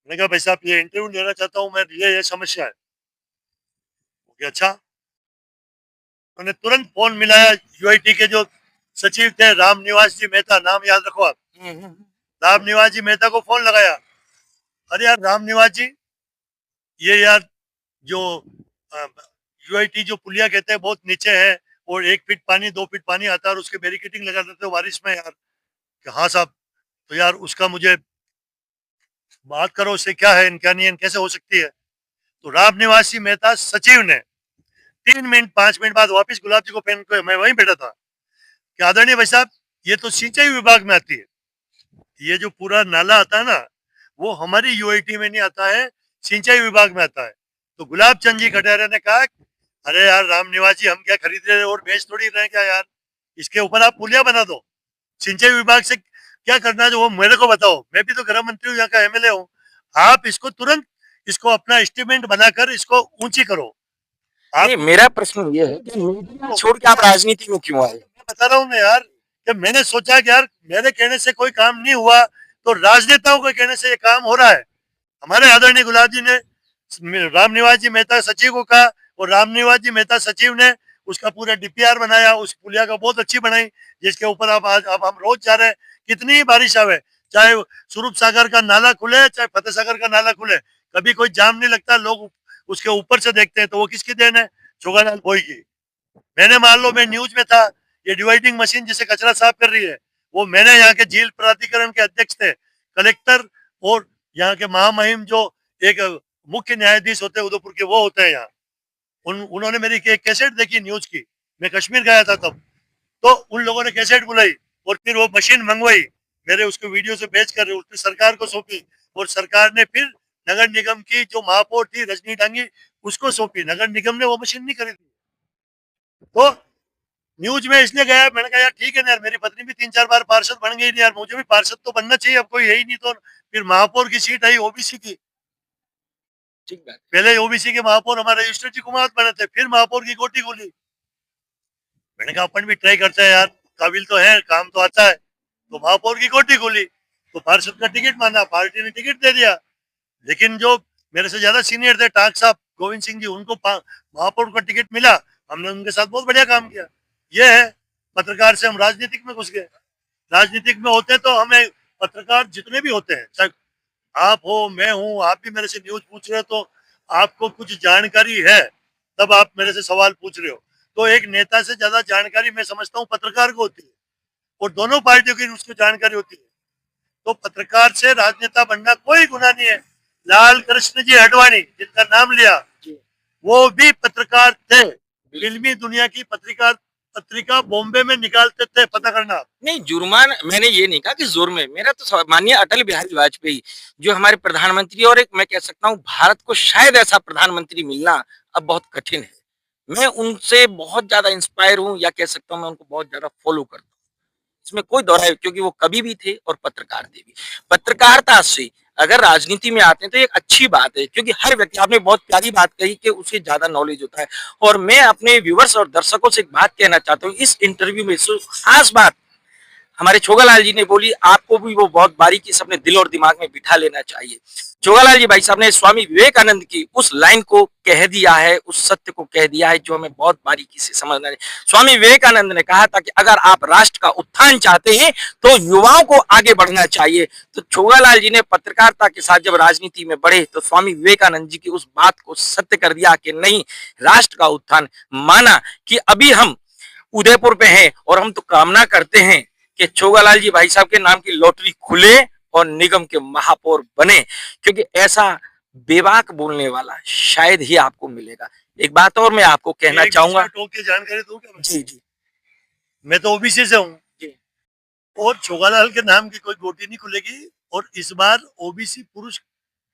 मैंने कहा भाई साहब ये इंटरव्यू लेना चाहता हूँ मैं, ये समस्या है। अच्छा, उन्हें तुरंत फोन मिलाया, यूआईटी के जो सचिव थे राम निवास जी मेहता, नाम याद रखो आप, राम निवास जी मेहता को फोन लगाया। अरे यार राम निवास जी, ये यार जो यूआईटी जो पुलिया कहते हैं बहुत नीचे है, और 1 फीट पानी 2 फीट पानी आता है, और उसके बैरिकेटिंग लगा देते हो बारिश में यार। कि हाँ साहब, तो यार उसका मुझे बात करो उससे क्या है क्या नहीं है कैसे हो सकती है। तो राम निवासी मेहता सचिव ने 3 मिनट 5 मिनट बाद वापस गुलाब जी को पेन को मैं वहीं बैठा था कि आदरणीय भाई साहब ये तो सिंचाई विभाग में आती है, ये जो पूरा नाला आता है ना वो हमारी यूआईटी में नहीं आता है, सिंचाई विभाग में आता है। तो गुलाब चंद जी खटेरे ने कहा अरे यार राम निवास जी हम क्या खरीद रहे और बेच थोड़ी रहे क्या यार, इसके ऊपर आप पुलिया बना दो, सिंचाई विभाग से क्या करना है जो वो मेरे को बताओ, मैं भी तो गृह मंत्री हूँ यहाँ का एमएलए हूँ, आप इसको तुरंत इसको अपना एस्टिमेट बनाकर इसको ऊंची करो। आप नहीं, मेरा प्रश्न ये है कि मीडिया छोड़ के आप राजनीति में क्यों आए? मैं बता रहा हूँ ना यार कि मैंने सोचा कि यार मेरे कहने से कोई काम नहीं हुआ तो राजनेताओं के कहने से ये काम हो रहा है। हमारे आदरणीय गुलाब जी ने राम निवास जी मेहता सचिव को कहा और राम निवास जी मेहता सचिव ने उसका पूरा डीपीआर बनाया, उस पुलिया का बहुत अच्छी बनाई जिसके ऊपर आप आज अब हम रोज जा रहे हैं, कितनी ही बारिश आवे चाहे स्वरूप सागर का नाला खुले चाहे फतेह सागर का नाला खुले कभी कोई जाम नहीं लगता, लोग उसके ऊपर से देखते हैं। तो वो किसकी देन है? छोगालाल भोई की। मैंने मान लो मैं न्यूज में था, ये डिवाइडिंग मशीन जिसे कचरा साफ कर रही है वो मैंने यहाँ के झील प्राधिकरण के अध्यक्ष थे, कलेक्टर और यहाँ के महामहिम जो एक मुख्य न्यायाधीश होते हैं उदयपुर के वो होते हैं यहाँ, उन्होंने मेरी एक कैसेट देखी न्यूज की, मैं कश्मीर गया था तब, तो उन लोगों ने कैसेट बुलाई और फिर वो मशीन मंगवाई, मेरे उसको वीडियो से भेज कर उसने सरकार को सौंपी और सरकार ने फिर नगर निगम की जो महापौर थी रजनी डांगी उसको सौंपी, नगर निगम ने वो मशीन नहीं खरीदी। तो न्यूज में इसलिए गया, मैंने कहा यार ठीक है ना यार, मेरी पत्नी भी 3-4 बार पार्षद बन गई नहीं यार, मुझे भी पार्षद तो बनना चाहिए, अब कोई है ही नहीं। तो फिर महापौर की सीट आई ओबीसी की, ठीक बात। पहले ओबीसी के महापौर हमारे रजिस्टर जी कुमार बने थे, फिर महापौर की कोटी खोली। मैंने कहा अपन भी ट्राई करते हैं यार, काबिल तो है काम तो आता है, तो महापौर की कोटी खोली, तो पार्षद का टिकट मांगा, पार्टी ने टिकट दे दिया। लेकिन जो मेरे से ज्यादा सीनियर थे टाक साहब गोविंद सिंह जी, उनको महापौर का टिकट मिला, हमने उनके साथ बहुत बढ़िया काम किया। ये है पत्रकार से हम राजनीतिक में घुस गए। राजनीतिक में होते तो हमें पत्रकार जितने भी होते हैं, चाहे आप हो मैं हूं, आप भी मेरे से न्यूज पूछ रहे हो तो आपको कुछ जानकारी है तब आप मेरे से सवाल पूछ रहे हो। तो एक नेता से ज्यादा जानकारी मैं समझता हूँ पत्रकार को होती है और दोनों पार्टियों की उसको जानकारी होती है। तो पत्रकार से राजनेता बनना कोई गुनाह नहीं है। लाल कृष्ण जी अडवाणी जिनका नाम लिया वो भी पत्रकार थे, फिल्मी दुनिया की पत्रिका बॉम्बे में निकालते थे, पता करना। नहीं, जुर्मान मैंने ये नहीं कहा कि जुर्म है, मेरा तो माननीय अटल बिहारी वाजपेयी जो हमारे प्रधानमंत्री और एक मैं कह सकता हूँ भारत को शायद ऐसा प्रधानमंत्री मिलना अब बहुत कठिन है। मैं उनसे बहुत ज्यादा इंस्पायर हूँ या कह सकता हूँ मैं उनको बहुत ज्यादा फॉलो करता हूँ, इसमें कोई दौरा है, क्योंकि वो कभी भी थे और पत्रकार थे भी। पत्रकारिता से अगर राजनीति में आते हैं तो एक अच्छी बात है, क्योंकि हर व्यक्ति, आपने बहुत प्यारी बात कही कि उसे ज्यादा नॉलेज होता है। और मैं अपने व्यूवर्स और दर्शकों से एक बात कहना चाहता हूँ इस इंटरव्यू में, खास बात हमारे छोगालाल जी ने बोली, आपको भी वो बहुत बारीकी से अपने दिल और दिमाग में बिठा लेना चाहिए। छोगालाल जी भाई साहब ने स्वामी विवेकानंद की उस लाइन को कह दिया है, उस सत्य को कह दिया है जो हमें बहुत बारीकी से समझना है। स्वामी विवेकानंद ने कहा था कि अगर आप राष्ट्र का उत्थान चाहते हैं तो युवाओं को आगे बढ़ना चाहिए। तो छोगालाल जी ने पत्रकारिता के साथ जब राजनीति में बढ़े तो स्वामी विवेकानंद जी की उस बात को सत्य कर दिया कि नहीं, राष्ट्र का उत्थान माना कि अभी हम उदयपुर पे हैं और हम तो कामना करते हैं कि छोगालाल जी भाई साहब के नाम की लॉटरी खुले और निगम के महापौर बने, क्योंकि ऐसा बेबाक बोलने वाला शायद ही आपको मिलेगा। एक बात और मैं आपको कहना चाहूंगा, जानकारी दूं क्या? जी जी, मैं तो ओबीसी से हूँ और छोगालाल के नाम की कोई गोटी नहीं खुलेगी और इस बार ओबीसी पुरुष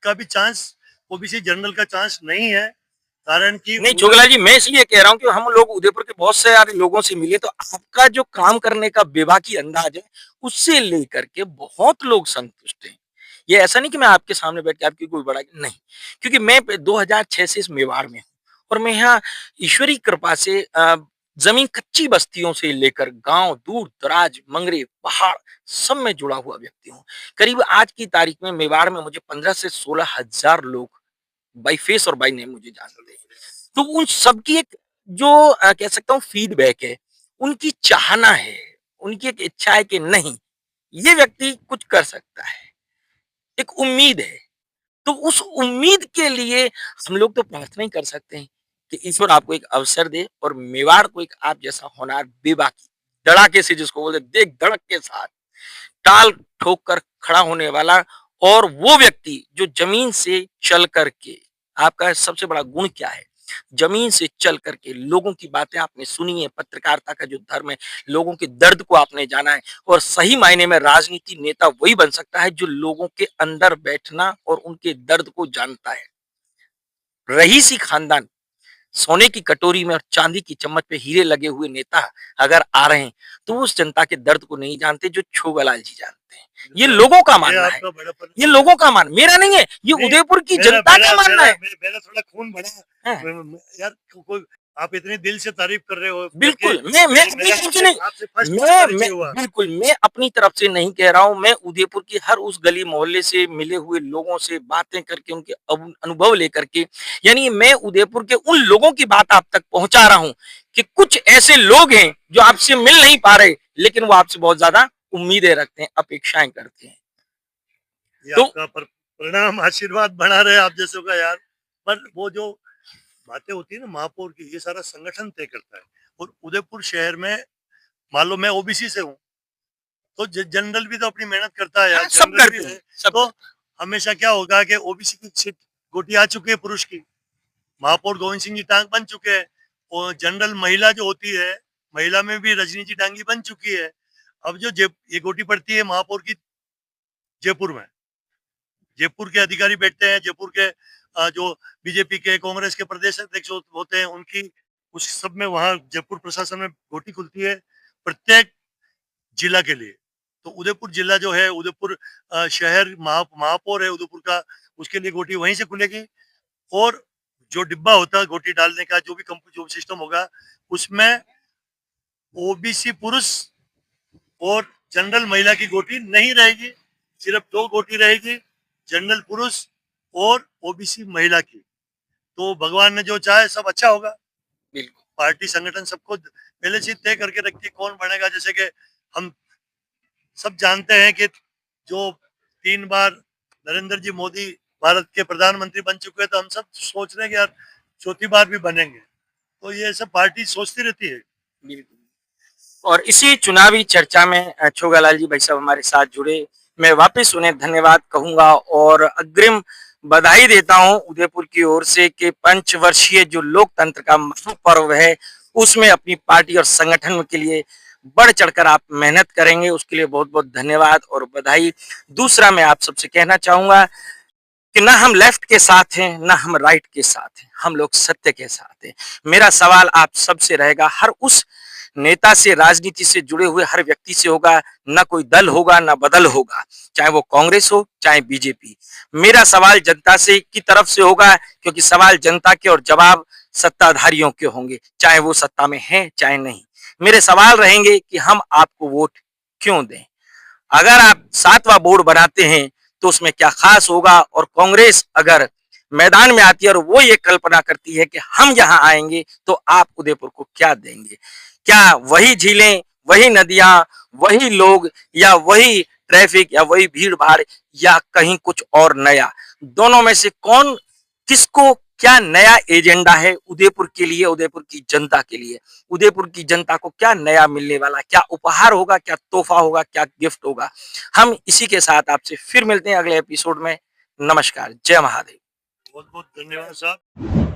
का भी चांस, ओबीसी जनरल का चांस नहीं है, कारण कि नहीं छोगालाल जी, मैं इसलिए कह रहा हूँ कि हम लोग उदयपुर के बहुत सारे लोगों से मिले तो आपका जो काम करने का बेबाकी अंदाज है उससे लेकर के बहुत लोग संतुष्ट हैं। ये ऐसा नहीं कि मैं आपके सामने बैठ के आपकी कोई बड़ा नहीं, क्योंकि मैं 2006 से इस मेवाड़ में हूँ और मैं यहाँ ईश्वरी कृपा से जमीन कच्ची बस्तियों से लेकर गांव, दूर दराज, मंगरे, पहाड़ सब में जुड़ा हुआ व्यक्ति हूँ। करीब आज की तारीख में मेवाड़ में मुझे 15 से 16 हजार लोग बाई फेस और बाई नेम मुझे जानते हैं। तो उन सबकी एक जो कह सकता हूँ फीडबैक है, उनकी चाहना है, उनकी एक इच्छा है कि नहीं ये व्यक्ति कुछ कर सकता है, एक उम्मीद है। तो उस उम्मीद के लिए हम लोग तो प्रार्थना ही कर सकते हैं कि ईश्वर आपको एक अवसर दे और मेवाड़ को एक आप जैसा होनहार बेबाकी धड़ाके से, जिसको बोलते देख धड़क के साथ टाल ठोक कर खड़ा होने वाला और वो व्यक्ति जो जमीन से चल करके, आपका सबसे बड़ा गुण क्या है? जमीन से चल करके लोगों की बातें आपने सुनी है, पत्रकारिता का जो धर्म है, लोगों के दर्द को आपने जाना है और सही मायने में राजनीति नेता वही बन सकता है जो लोगों के अंदर बैठना और उनके दर्द को जानता है। रईसी खानदान, सोने की कटोरी में और चांदी की चम्मच पे हीरे लगे हुए नेता अगर आ रहे हैं तो वो उस जनता के दर्द को नहीं जानते जो छोगलाल जी जानते हैं। ये लोगों का ये मानना है, आपका बड़ापन ये लोगों का मान, मेरा नहीं है, ये नहीं, उदयपुर की मेरा जनता मेरा का मानना मेरा है। मेरा थोड़ा खून बढ़ा हाँ। यार। कोई आप इतने दिल से तारीफ कर रहे हो, बिल्कुल, जबकि मैं मेरा अपनी तरफ से नहीं, आपसे फर्स्ट मैं परिचय हुआ। बिल्कुल मैं अपनी तरफ से नहीं कह रहा हूँ। मैं उदयपुर की हर उस गली मोहल्ले से मिले हुए लोगों से बातें करके उनके अनुभव लेकर के, यानी मैं उदयपुर के उन लोगों की बात आप तक पहुंचा रहा हूँ कि कुछ ऐसे लोग हैं जो आपसे मिल नहीं पा रहे लेकिन वो आपसे बहुत ज्यादा उम्मीदें रखते हैं, अपेक्षाएं करते हैं। ये तो आपका परिणाम आशीर्वाद बना रहे आप जैसों का यार। पर वो जो बातें होती है ना महापौर की, ये सारा संगठन तय करता है। और उदयपुर शहर में मान लो मैं ओबीसी से हूँ, तो जनरल भी तो अपनी मेहनत करता है यार। हाँ, सब जनरल भी करते हैं, है। सब। तो हमेशा क्या होगा कि ओबीसी की सीट गोटी आ चुकी है पुरुष की, महापौर गोविंद सिंह जी टांग बन चुके हैं। और जनरल महिला जो होती है, महिला में भी रजनी जी टांगी बन चुकी है। अब जो ये गोटी पड़ती है महापौर की जयपुर में, जयपुर के अधिकारी बैठते हैं, जयपुर के जो बीजेपी के कांग्रेस के प्रदेश अध्यक्ष होते हैं उनकी, उस सब में वहां जयपुर प्रशासन में गोटी खुलती है प्रत्येक जिला के लिए। तो उदयपुर जिला जो है, उदयपुर शहर महापौर है उदयपुर का, उसके लिए गोटी वहीं से खुलेगी। और जो डिब्बा होता है गोटी डालने का, जो भी जो सिस्टम होगा, उसमें ओबीसी पुरुष और जनरल महिला की गोटी नहीं रहेगी, सिर्फ 2 गोटी रहेगी, जनरल पुरुष और ओबीसी महिला की। तो भगवान ने जो चाहे सब अच्छा होगा। बिल्कुल, पार्टी संगठन सबको पहले से तय करके रखती है कौन बनेगा। जैसे कि हम सब जानते हैं कि जो 3 बार नरेंद्र जी मोदी भारत के प्रधानमंत्री बन चुके हैं, तो हम सब सोच रहे हैं कि यार चौथी बार भी बनेंगे। तो ये सब पार्टी सोचती रहती है। बिल्कुल। और इसी चुनावी चर्चा में छोगालाल जी भाई साहब हमारे साथ जुड़े, मैं वापस उन्हें धन्यवाद कहूंगा और अग्रिम बधाई देता हूं उदयपुर की ओर से कि पंचवर्षीय जो लोकतंत्र का महापर्व है उसमें अपनी पार्टी और संगठन के लिए बढ़ चढ़कर आप मेहनत करेंगे, उसके लिए बहुत बहुत धन्यवाद और बधाई। दूसरा मैं आप सबसे कहना चाहूंगा कि ना हम लेफ्ट के साथ हैं ना हम राइट के साथ हैं, हम लोग सत्य के साथ हैं। मेरा सवाल आप सबसे रहेगा, हर उस नेता से, राजनीति से जुड़े हुए हर व्यक्ति से होगा, ना कोई दल होगा ना बदल होगा, चाहे वो कांग्रेस हो चाहे बीजेपी। मेरा सवाल जनता से की तरफ से होगा क्योंकि सवाल जनता के और जवाब सत्ताधारियों के होंगे, चाहे वो सत्ता में है चाहे नहीं। मेरे सवाल रहेंगे कि हम आपको वोट क्यों दें। अगर आप 7वां बोर्ड बनाते हैं तो उसमें क्या खास होगा, और कांग्रेस अगर मैदान में आती है और वो ये कल्पना करती है कि हम यहाँ आएंगे तो आप उदयपुर को क्या देंगे? क्या वही झीलें, वही नदियां, वही लोग, या वही ट्रैफिक, या वही भीड़ भाड़, या कहीं कुछ और नया? दोनों में से कौन, किसको क्या नया एजेंडा है उदयपुर के लिए, उदयपुर की जनता के लिए? उदयपुर की जनता को क्या नया मिलने वाला, क्या उपहार होगा, क्या तोहफा होगा, क्या गिफ्ट होगा? हम इसी के साथ आपसे फिर मिलते हैं अगले एपिसोड में। नमस्कार, जय महादेव। बहुत बहुत धन्यवाद साहब।